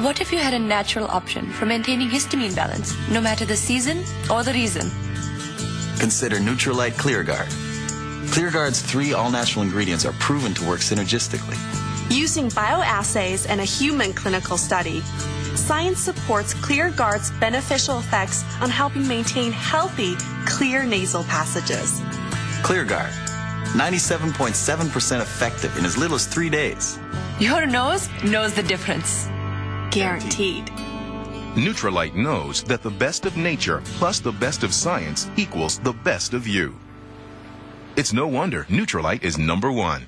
What if you had a natural option for maintaining histamine balance, no matter the season or the reason? Consider Nutrilite ClearGuard. ClearGuard's 3 all-natural ingredients are proven to work synergistically. Using bioassays and a human clinical study, science supports ClearGuard's beneficial effects on helping maintain healthy, clear nasal passages. ClearGuard, 97.7% effective in as little as 3 days. Your nose knows the difference. Guaranteed. Nutrilite knows that the best of nature plus the best of science equals the best of you. It's no wonder Nutrilite is #1.